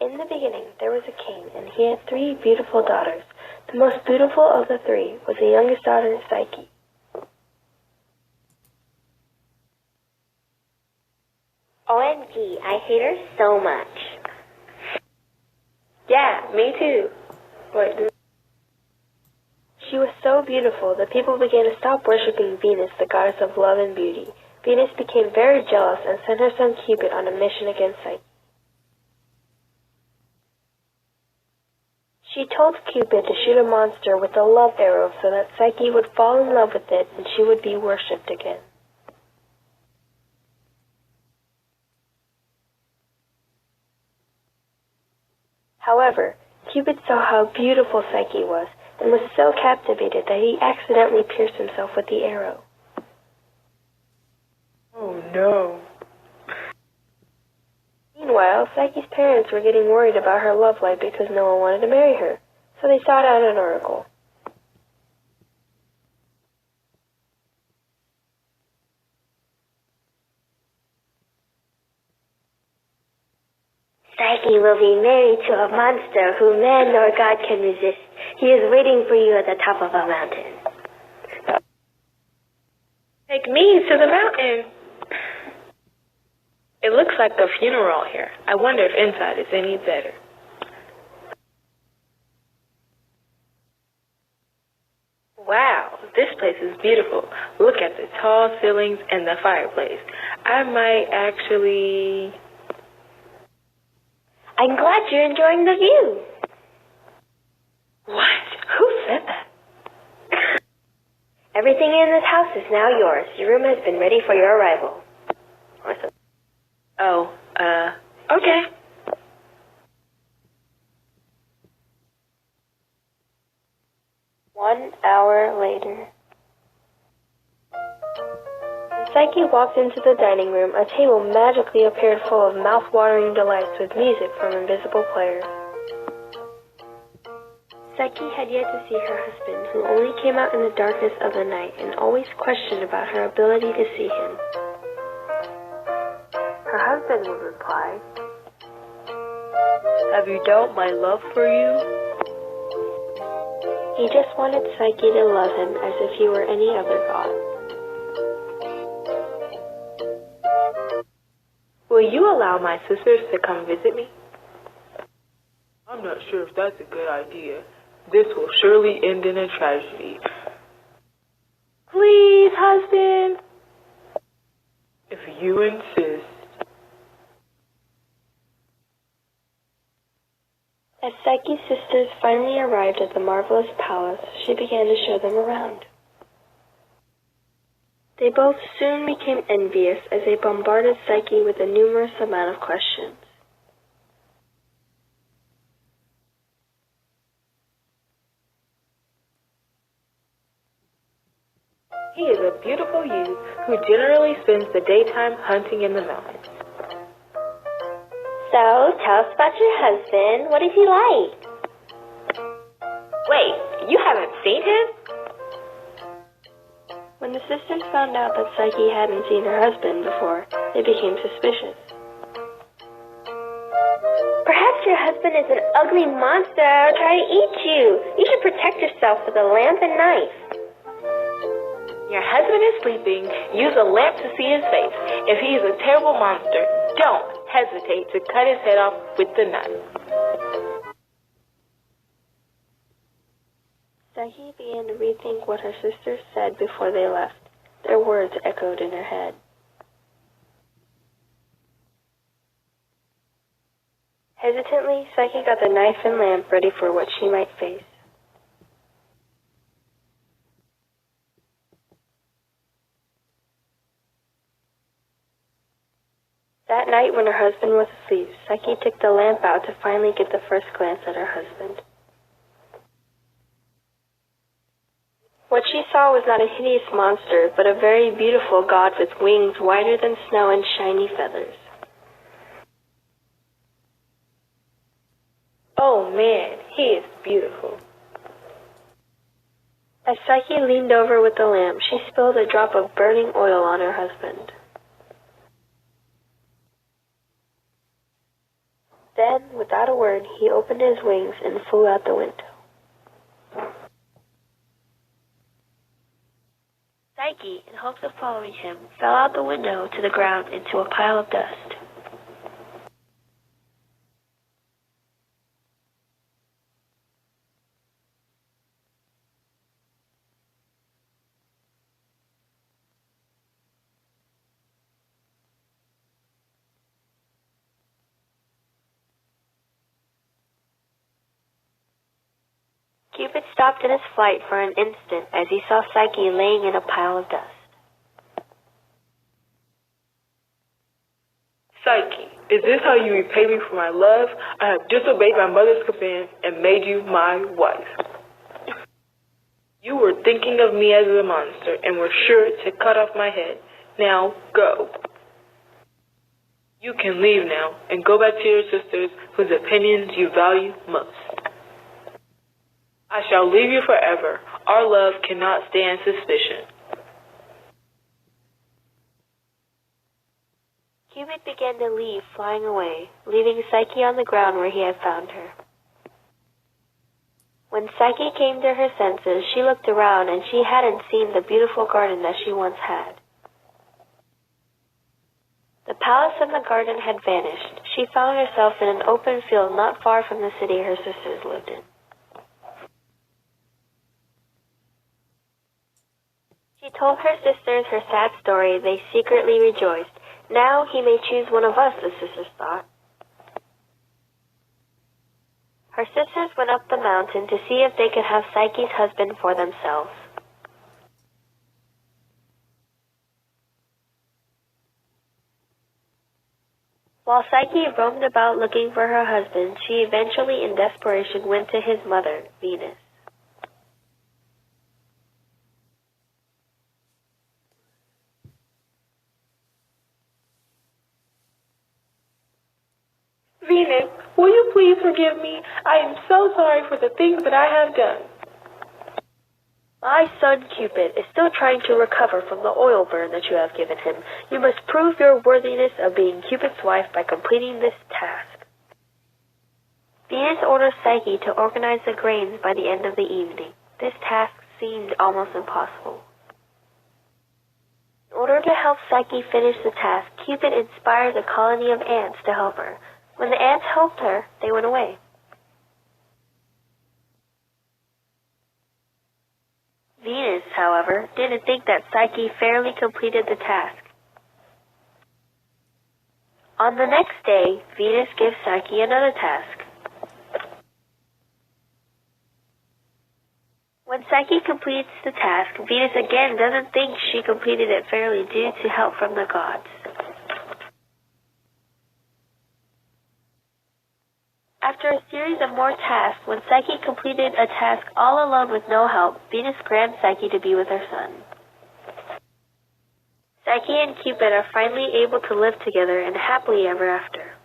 In the beginning there was a king, and he had 3 beautiful daughters. The most beautiful of the 3 was the youngest daughter, Psyche. OMG, I hate her so much. Yeah, me too. She was so beautiful that people began to stop worshipping Venus, the goddess of love and beauty. Venus became very jealous and sent her son Cupid on a mission against Psyche. She told Cupid to shoot a monster with a love arrow so that Psyche would fall in love with it and she would be worshipped again. However, Cupid saw how beautiful Psyche was and was so captivated that he accidentally pierced himself with the arrow. Oh no. Meanwhile, Psyche's parents were getting worried about her love life because no one wanted to marry her, so they sought out an oracle. Psyche will be married to a monster whom man nor God can resist. He is waiting for you at the top of a mountain. Take me to the mountain. It looks like a funeral here. I wonder if inside is any better. Wow, this place is beautiful. Look at the tall ceilings and the fireplace. I might actually... I'm glad you're enjoying the view. What? Who said that? Everything in this house is now yours. Your room has been ready for your arrival. Oh, okay. One hour later. When Psyche walked into the dining room, a table magically appeared full of mouth-watering delights with music from invisible players. Psyche had yet to see her husband, who only came out in the darkness of the night and always questioned about her ability to see him. Her husband would reply, Have you doubt my love for you? he just wanted Psyche to love him as if he were any other god. Will you allow my sisters to come visit me? I'm not sure if that's a good idea. This will surely end in a tragedy. Please, husband. If you insist. As Psyche's sisters finally arrived at the marvelous palace, she began to show them around. They both soon became envious as they bombarded Psyche with a numerous amount of questions. He is a beautiful youth who generally spends the daytime hunting in the mountains. So, tell us about your husband. What is he like? Wait, you haven't seen him? When the sisters found out that Psyche hadn't seen her husband before, they became suspicious. Perhaps your husband is an ugly monster trying to eat you. You should protect yourself with a lamp and knife. Your husband is sleeping. Use a lamp to see his face. If he is a terrible monster, don't hesitate to cut his head off with the knife. Psyche began to rethink what her sisters said before they left. Their words echoed in her head. Hesitantly, Psyche got the knife and lamp ready for what she might face. That night, when her husband was asleep, Psyche took the lamp out to finally get the first glance at her husband. What she saw was not a hideous monster, but a very beautiful god with wings whiter than snow and shiny feathers. Oh man, he is beautiful. As Psyche leaned over with the lamp, she spilled a drop of burning oil on her husband. Then, without a word, he opened his wings and flew out the window. Psyche, in hopes of following him, fell out the window to the ground into a pile of dust. Cupid stopped in his flight for an instant as he saw Psyche laying in a pile of dust. Psyche, is this how you repay me for my love? I have disobeyed my mother's command and made you my wife. You were thinking of me as a monster and were sure to cut off my head. Now go. You can leave now and go back to your sisters whose opinions you value most. I shall leave you forever. Our love cannot stand suspicion. Cupid began to leave, flying away, leaving Psyche on the ground where he had found her. When Psyche came to her senses, she looked around and she hadn't seen the beautiful garden that she once had. The palace and the garden had vanished. She found herself in an open field not far from the city her sisters lived in. She told her sisters her sad story. They secretly rejoiced. Now he may choose one of us, the sisters thought. Her sisters went up the mountain to see if they could have Psyche's husband for themselves. While Psyche roamed about looking for her husband, she eventually, in desperation, went to his mother, Venus. Venus, will you please forgive me? I am so sorry for the things that I have done. My son Cupid is still trying to recover from the oil burn that you have given him. You must prove your worthiness of being Cupid's wife by completing this task. Venus orders Psyche to organize the grains by the end of the evening. This task seemed almost impossible. In order to help Psyche finish the task, Cupid inspires a colony of ants to help her. When the ants helped her, they went away. Venus, however, didn't think that Psyche fairly completed the task. On the next day, Venus gives Psyche another task. When Psyche completes the task, Venus again doesn't think she completed it fairly due to help from the gods. After a series of more tasks, when Psyche completed a task all alone with no help, Venus grants Psyche to be with her son. Psyche and Cupid are finally able to live together and happily ever after.